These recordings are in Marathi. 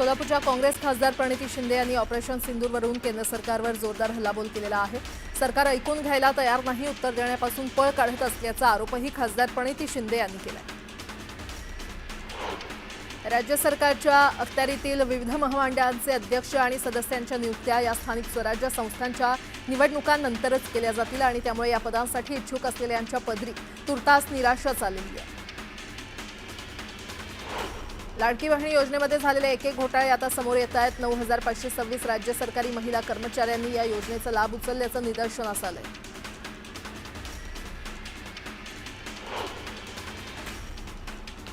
सोलापूरच्या काँग्रेस खासदार प्रणिती शिंदे यांनी ऑपरेशन सिंदूरवरून केंद्र सरकारवर जोरदार हल्लाबोल केलेला आहे। सरकार ऐकून घ्यायला तयार नाही, उत्तर देण्यापासून पळ काढत असल्याचा आरोपही खासदार प्रणिती शिंदे यांनी केला। राज्य सरकारच्या अखत्यारीतील विविध महामंडळांचे अध्यक्ष आणि सदस्यांच्या नियुक्त्या या स्थानिक स्वराज्य संस्थांच्या निवडणुकांनंतरच केल्या जातील आणि त्यामुळे या पदांसाठी इच्छुक असलेल्यांच्या पदरी तुर्तास निराशा चाललेली आहे। लाडकी बहीण योजनेमध्ये झालेले एक घोटाळे आता समोर येत आहेत। 9526 राज्य सरकारी महिला कर्मचाऱ्यांनी या योजनेचा लाभ उचलल्याचं निदर्शनास आलंय।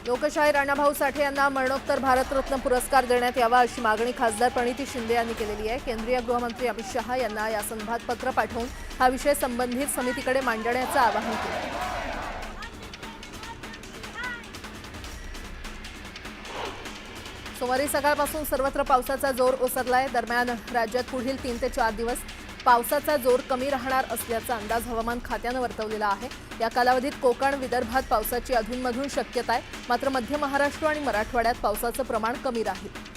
लोकशाहीर अण्णाभाऊ साठे यांना मरणोत्तर भारतरत्न पुरस्कार देण्यात यावा अशी मागणी खासदार प्रणिती शिंदे यांनी केलेली आहे। केंद्रीय गृहमंत्री अमित शहा यांना या संदर्भात पत्र पाठवून हा विषय संबंधित समितीकडे मांडण्याचं आवाहन केलं। सोमवारी सकाळपासून सर्वत्र पावसाचा जोर ओसरलाय। दरम्यान राज्यात पुढील 3 ते 4 दिवस पावसाचा जोर कमी राहणार असल्याचा अंदाज हवामान खात्यानं वर्तवलेला आहे। या कालावधीत कोकण विदर्भात पावसाची अधूनमधून शक्यता आहे, मात्र मध्य महाराष्ट्र आणि मराठवाड्यात पावसाचं प्रमाण कमी राहील।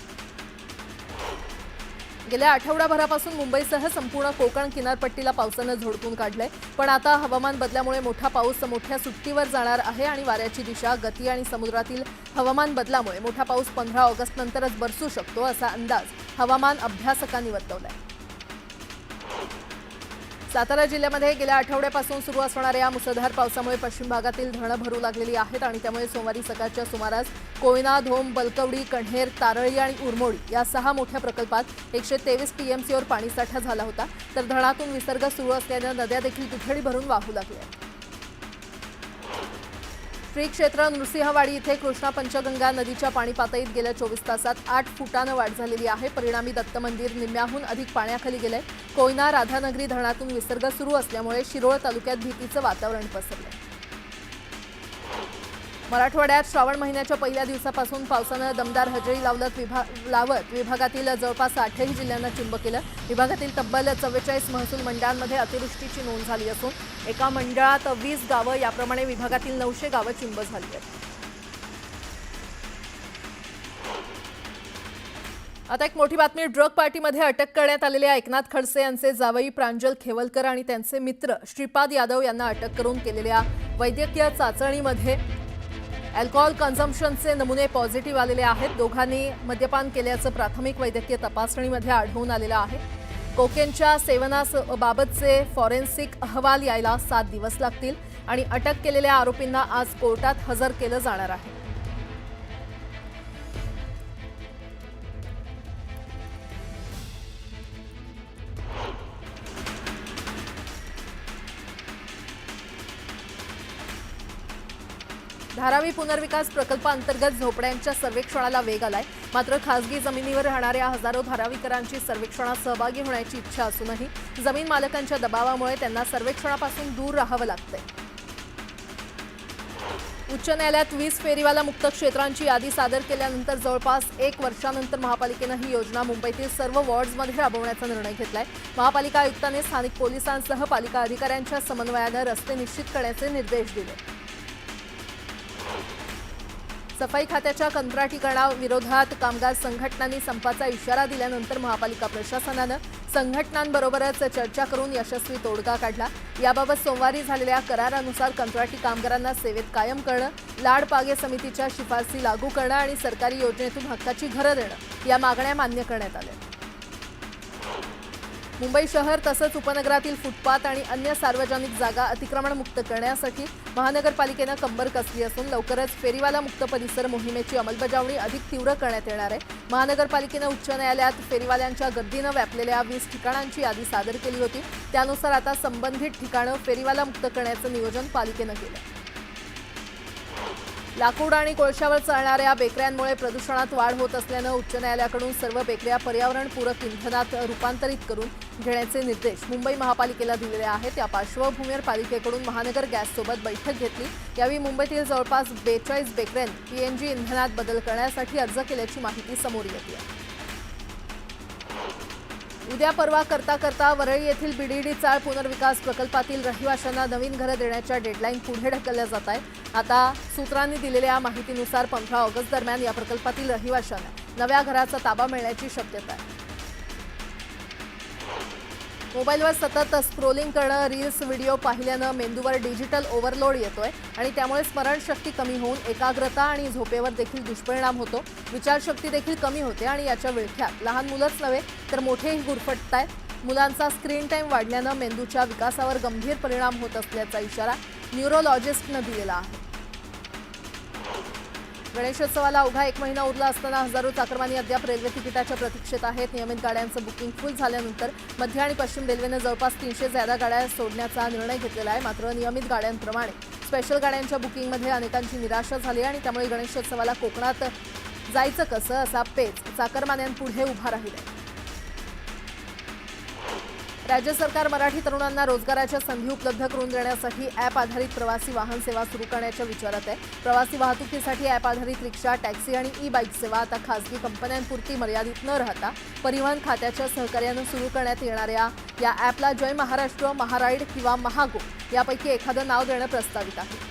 गेल्या आठवडाभरापासून मुंबईसह संपूर्ण कोकण किनारपट्टीला पावसानं झोडपून काढलंय, पण आता हवामान बदलामुळे मोठा पाऊस मोठ्या सुट्टीवर जाणार आहे आणि वाऱ्याची दिशा, गती आणि समुद्रातील हवामान बदलामुळे मोठा पाऊस 15 ऑगस्ट नंतरच बरसू शकतो असा अंदाज हवामान अभ्यासकांनी वर्तवलाय। सातारा जिल्ह्यामध्ये गेल्या आठवड्यापासून सुरू असणाऱ्या मुसळधार पावसामुळे पश्चिम भागातील धरणं भरू लागलेली आहेत आणि त्यामुळे सोमवारी सकाळच्या सुमारास कोयना, धोम, बलकवडी, कण्हेर, तारळी आणि उरमोडी या 6 मोठ्या प्रकल्पात 123 टीएमसीवर पाणीसाठा झाला होता, तर धरणातून विसर्ग सुरू असल्याने नद्या देखील दुथडी भरून वाहू लागल्या। श्री क्षेत्र नृसिंहवाडी इथे कृष्णा पंचगंगा नदीच्या पाणी पातळीत गेल्या 24 तासात 8 फुटानं वाढ झालेली आहे। परिणामी दत्त मंदिर निम्म्याहून अधिक पाण्याखाली गेलंय। कोयना, राधानगरी धरणातून विसर्ग सुरू असल्यामुळे शिरोळ तालुक्यात भीतीचं वातावरण पसरलंय। मराठवाड्यात श्रावण महिन्याच्या पहिल्या दिवसापासून पावसानं दमदार हजेरी लावत विभागातील जवळपास 8ही जिल्ह्यांना चिंब केलं। विभागातील तब्बल 44 महसूल मंडळांमध्ये अतिवृष्टीची नोंद झाली असून एका मंडळात 20 गावं, याप्रमाणे विभागातील 900 गावं चिंब झाली आहेत। आता एक मोठी बातमी। ड्रग पार्टीमध्ये अटक करण्यात आलेल्या एकनाथ खडसे यांचे जावई प्रांजल खेवलकर आणि त्यांचे मित्र श्रीपाद यादव यांना अटक करून केलेल्या वैद्यकीय चाचणीमध्ये अल्कोहोल कन्झम्पशनचे नमुने पॉझिटिव्ह आलेले आहेत। दोघांनी मद्यपान केल्याचं प्राथमिक वैद्यकीय तपासणीमध्ये आढळून आलेलं आहे। कोकेनच्या सेवनाबाबतचे फॉरेन्सिक अहवाल यायला 7 दिवस लागतील आणि अटक केलेल्या आरोपींना आज कोर्टात हजर केलं जाणार आहे। धारावी पुनर्विकास प्रकल्पाअंतर्गत झोपड्यांच्या सर्वेक्षणाला वेग आलाय, मात्र खासगी जमिनीवर राहणाऱ्या हजारो धारावीकरांची सर्वेक्षणात सहभागी होण्याची इच्छा असूनही जमीन मालकांच्या दबावामुळे त्यांना सर्वेक्षणापासून दूर राहावं लागतंय। उच्च न्यायालयात 20 फेरीवाला मुक्त क्षेत्रांची यादी सादर केल्यानंतर जवळपास 1 वर्षानंतर महापालिकेनं ही योजना मुंबईतील सर्व वॉर्ड्समध्ये राबवण्याचा निर्णय घेतलाय। महापालिका आयुक्तांनी स्थानिक पोलिसांसह पालिका अधिकाऱ्यांच्या समन्वयानं रस्ते निश्चित करण्याचे निर्देश दिले। सफाई खात्याच्या कंत्राटीकरणाविरोधात कामगार संघटनांनी संपाचा इशारा दिल्यानंतर महापालिका प्रशासनानं संघटनांबरोबरच चर्चा करून यशस्वी तोडगा काढला। याबाबत सोमवारी झालेल्या करारानुसार कंत्राटी कामगारांना सेवेत कायम करणं, लाड पागे समितीच्या शिफारसी लागू करणं आणि सरकारी योजनेतून हक्काची घरं देणं या मागण्या मान्य करण्यात आल्या। मुंबई शहर तसंच उपनगरातील फुटपाथ आणि अन्य सार्वजनिक जागा अतिक्रमणमुक्त करण्यासाठी महानगरपालिकेनं कंबर कसली असून लवकरच फेरीवाला मुक्त परिसर मोहिमेची अंमलबजावणी अधिक तीव्र करण्यात येणार आहे। महानगरपालिकेनं उच्च न्यायालयात फेरीवाल्यांच्या गर्दीनं व्यापलेल्या 20 ठिकाणांची यादी सादर केली होती। त्यानुसार आता संबंधित ठिकाणं फेरीवाला मुक्त करण्याचं नियोजन पालिकेनं केलं। लाकूड आणि कोळशावर चालणाऱ्या बेकऱ्यांमुळे प्रदूषणात वाढ होत असल्यानं उच्च न्यायालयाकडून सर्व बेकऱ्या पर्यावरणपूरक इंधनात रूपांतरित करून घेण्याचे निर्देश मुंबई महापालिकेला दिलेले आहेत। या पार्श्वभूमीवर पालिकेकडून महानगर गॅससोबत बैठक घेतली। यावेळी मुंबईतील जवळपास 42 बेकऱ्यांनी पीएनजी इंधनात बदल करण्यासाठी अर्ज केल्याची माहिती समोर येते। उद्या परवा करता वरळी येथील बीडीडी चाळ पुनर्विकास प्रकल्पातील रहिवाशांना नवीन घरं देण्याच्या डेडलाईन पुढे ढकलल्या जात आहे। आता सूत्रांनी दिलेल्या माहितीनुसार 15 ऑगस्ट दरम्यान या प्रकल्पातील रहिवाशांना नव्या घराचा ताबा मिळण्याची शक्यता आहे. मोबाईलवर सतत स्क्रोलिंग करणं, रील्स व्हिडिओ पाहिल्यानं मेंदूवर डिजिटल ओव्हरलोड येतोय आणि त्यामुळे स्मरणशक्ती कमी होऊन एकाग्रता आणि झोपेवर देखील दुष्परिणाम होतो. विचारशक्ती देखील कमी होते आणि याच्या विळख्यात लहान मुलंच नव्हे तर मोठेही गुरफटतायत. मुलांचा स्क्रीन टाईम वाढल्यानं मेंदूच्या विकासावर गंभीर परिणाम होत असल्याचा इशारा न्यूरोलॉजिस्टनं दिलेला आहे. गणेशोत्सवाला अवघा 1 महिना उरला असताना हजारो चाकरमानी अद्याप रेल्वे तिकिटाच्या प्रतीक्षेत आहेत. नियमित गाड्यांचं बुकिंग फुल झाल्यानंतर मध्य आणि पश्चिम रेल्वेनं जवळपास 300 ज्यादा गाड्या सोडण्याचा निर्णय घेतलेला आहे. मात्र नियमित गाड्यांप्रमाणे स्पेशल गाड्यांच्या बुकिंगमध्ये अनेकांची निराशा झाली आणि त्यामुळे गणेशोत्सवाला कोकणात जायचं कसं असा पेच चाकरमान्यांपुढे उभा राहिला. राज्य सरकार मराठी तरुणांना रोजगाराच्या संधी उपलब्ध करून देण्यासाठी ॲप आधारित प्रवासी वाहन सेवा सुरू करण्याच्या विचारात आहे. प्रवासी वाहतुकीसाठी ॲप आधारित रिक्षा, टॅक्सी आणि ई बाईक सेवा आता खासगी कंपन्यांपुरती मर्यादित न राहता परिवहन खात्याच्या सहकार्यानं सुरू करण्यात येणाऱ्या या ॲपला जय महाराष्ट्र, महाराईड किंवा महागो यापैकी एखादं नाव देणं प्रस्तावित आहे.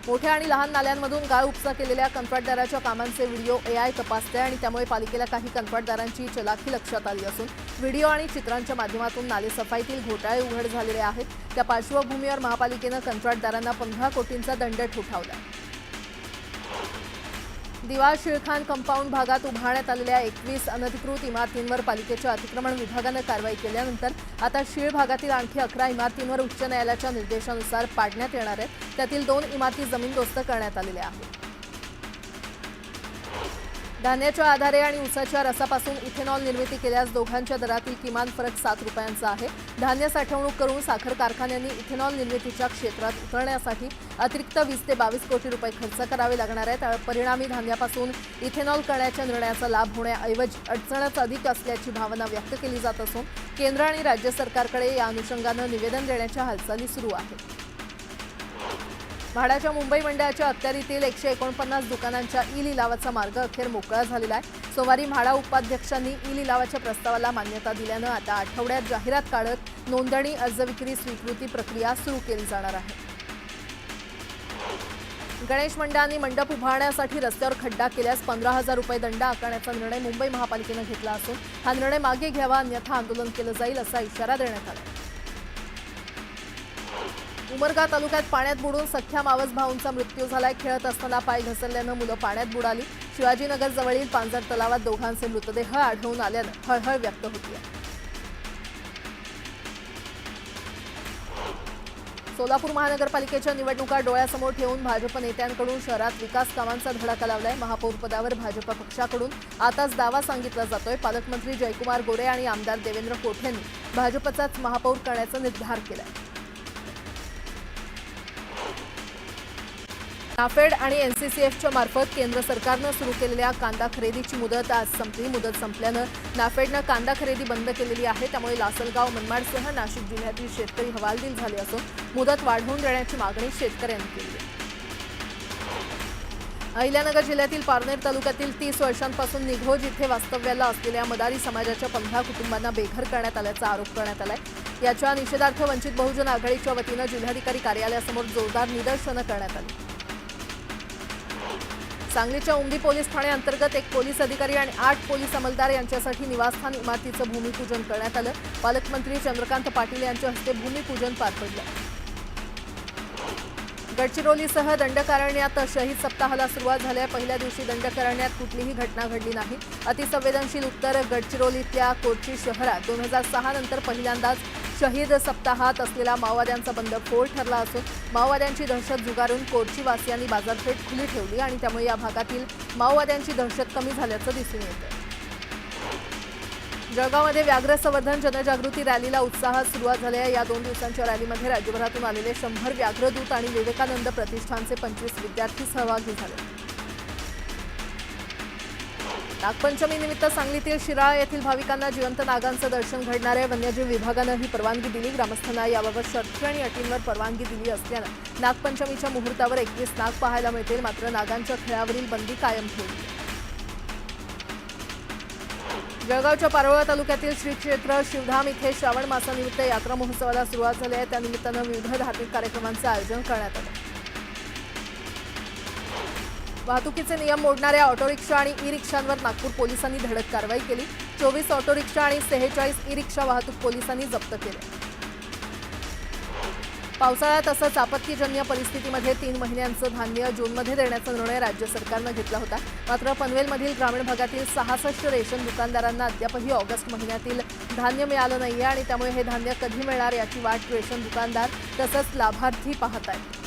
मोठ्या आणि लहान नाल्यांमधून गाळ उपसा केलेल्या कंत्राटदाराच्या कामांचे व्हिडिओ AI तपासते आणि त्यामुळे पालिकेला काही कंत्राटदारांची चलाखी लक्षात आली असून व्हिडिओ आणि चित्रांच्या माध्यमातून नालेसफाईतील घोटाळे उघड झालेले आहेत. त्या पार्श्वभूमीवर महापालिकेनं कंत्राटदारांना 15 कोटींचा दंड ठोठावला. दिवा शिळखान कंपाऊंड भागात उभारण्यात आलेल्या 21 अनधिकृत इमारतींवर पालिकेच्या अतिक्रमण विभागानं कारवाई केल्यानंतर आता शीळ भागातील आणखी 11 इमारतींवर उच्च न्यायालयाच्या निर्देशानुसार पाडण्यात येणार आहेत. त्यातील 2 इमारती जमीनदोस्त करण्यात आलेल्या आहेत. धान्याच्या आधारे आणि ऊसाच्या रसापासून इथेनॉल निर्मिती केल्यास दोघांच्या दरातील किमान फरक 7 रुपयांचा आहे. धान्य साठवणूक करून साखर कारखान्यांनी इथेनॉल निर्मितीच्या क्षेत्रात उतरण्यासाठी अतिरिक्त 20 ते 22 कोटी रुपये खर्च करावे लागणार आहेत. परिणामी धान्यापासून इथेनॉल करण्याच्या निर्णयाचा लाभ होण्याऐवजी अडचणच अधिक असल्याची भावना व्यक्त केली जात असून केंद्र आणि राज्य सरकारकडे या अनुषंगानं निवेदन देण्याच्या हालचाली सुरू आहेत. म्हाडाच्या मुंबई मंडळाच्या अखत्यारीतील 149 दुकानांच्या ई लिलावाचा मार्ग अखेर मोकळा झालेला आहे. सोमवारी म्हाडा उपाध्यक्षांनी ई लिलावाच्या प्रस्तावाला मान्यता दिल्यानं आता आठवड्यात जाहिरात काढत नोंदणी, अर्ज विक्री, स्वीकृती प्रक्रिया सुरू केली जाणार आहे. गणेश मंडळांनी मंडप उभारण्यासाठी रस्त्यावर खड्डा केल्यास 15,000 रुपये दंड आकारण्याचा निर्णय मुंबई महापालिकेनं घेतला असून हा निर्णय मागे घ्यावा, अन्यथा आंदोलन केलं जाईल असा इशारा देण्यात आला. उमरगा तालुक्यात पाण्यात बुडून सख्या मावस भाऊंचा मृत्यू झालाय. खेळत असताना पाय घसरल्यानं मुलं पाण्यात बुडाली. शिवाजीनगर जवळील पांजर तलावात दोघांचे मृतदेह आढळून आल्यानं हळहळ व्यक्त होती. सोलापूर महानगरपालिकेच्या निवडणुका डोळ्यासमोर ठेवून भाजप नेत्यांकडून शहरात विकास कामांचा धडाका लावलाय. महापौरपदावर भाजप पक्षाकडून आताच दावा सांगितला जातोय. पालकमंत्री जयकुमार गोरे आणि आमदार देवेंद्र कोठेंनी भाजपचाच महापौर करण्याचा निर्धार केलाय. नाफेड आणि NCCFच्या मार्फत केंद्र सरकारनं सुरू केलेल्या कांदा खरेदीची मुदत आज संपली. मुदत संपल्यानं नाफेडनं कांदा खरेदी बंद केलेली आहे. त्यामुळे लासलगाव, मनमाडसह नाशिक जिल्ह्यातील शेतकरी हवालदिल झाले असून मुदत वाढवून देण्याची मागणी शेतकऱ्यांनी केली आहे. अहिल्यानगर जिल्ह्यातील पारनेर तालुक्यातील 30 वर्षांपासून निघोज इथे वास्तव्याला असलेल्या मदारी समाजाच्या 15 कुटुंबांना बेघर करण्यात आल्याचा आरोप करण्यात आलाय. याच्या निषेधार्थ वंचित बहुजन आघाडीच्या वतीनं जिल्हाधिकारी कार्यालयासमोर जोरदार निदर्शनं करण्यात आली. सांगलीच्या उमदी पोलीस ठाण्याअंतर्गत 1 पोलीस अधिकारी आणि 8 पोलीस अंमलदार यांच्यासाठी निवासस्थान इमारतीचं भूमिपूजन करण्यात आलं. पालकमंत्री चंद्रकांत पाटील यांच्या हस्ते भूमिपूजन पार पडलं. गडचिरोलीसह दंडकारण्यात शहीद सप्ताहाला सुरुवात झाली. पहिल्या दिवशी दंडकारण्यात कुठलीही घटना घडली नाही. अतिसंवेदनशील उत्तर गडचिरोलीतल्या कोरची शहरात 2006 नंतर पहिल्यांदाच शहीद सप्ताहात असलेला माओवाद्यांचा बंद फोल ठरला असून माओवाद्यांची दहशत झुगारून कोरचीवासियांनी बाजारपेठ खुली ठेवली आणि त्यामुळे या भागातील माओवाद्यांची दहशत कमी झाल्याचं दिसून येतं. जळगावमध्ये व्याघ्र संवर्धन जनजागृती रॅलीला उत्साहात सुरुवात झाली आहे. या 2 दिवसांच्या रॅलीमध्ये राज्यभरातून आलेले 100 व्याघ्रदूत आणि विवेकानंद प्रतिष्ठानचे 25 विद्यार्थी सहभागी झाले. नागपंचमी निमित्त सांगलीतील शिराळा येथील भाविकांना जिवंत नागांचं दर्शन घडणार आहे. वन्यजीव विभागानं ही परवानगी दिली. ग्रामस्थांना याबाबत शर्ती आणि अटींवर परवानगी दिली असल्यानं नागपंचमीच्या मुहूर्तावर 21 नाग पाहायला मिळतील. मात्र नागांच्या खेळावरील बंदी कायम ठेवली. जळगावच्या पारोळा तालुक्यातील श्री क्षेत्र शिवधाम इथे श्रावण मासानिमित्त यात्रा महोत्सवाला सुरुवात झाली आहे. त्यानिमित्तानं विविध धार्मिक कार्यक्रमांचं आयोजन करण्यात आलं. वाहतुकीचे नियम मोडणाऱ्या ऑटो रिक्षा आणि ई रिक्षांवर नागपूर पोलिसांनी धडक कारवाई केली. 24 ऑटो रिक्षा आणि 46 ई रिक्षा वाहतूक पोलिसांनी जप्त केले. पावसाळ्यात तसंच आपत्तीजन्य परिस्थितीमध्ये 3 महिन्यांचं धान्य जूनमध्ये देण्याचा निर्णय राज्य सरकारनं घेतला होता. मात्र पनवेलमधील ग्रामीण भागातील 66 रेशन दुकानदारांना अद्यापही ऑगस्ट महिन्यातील धान्य मिळालं नाहीये आणि त्यामुळे हे धान्य कधी मिळणार याची वाट रेशन दुकानदार तसंच लाभार्थी पाहत आहेत.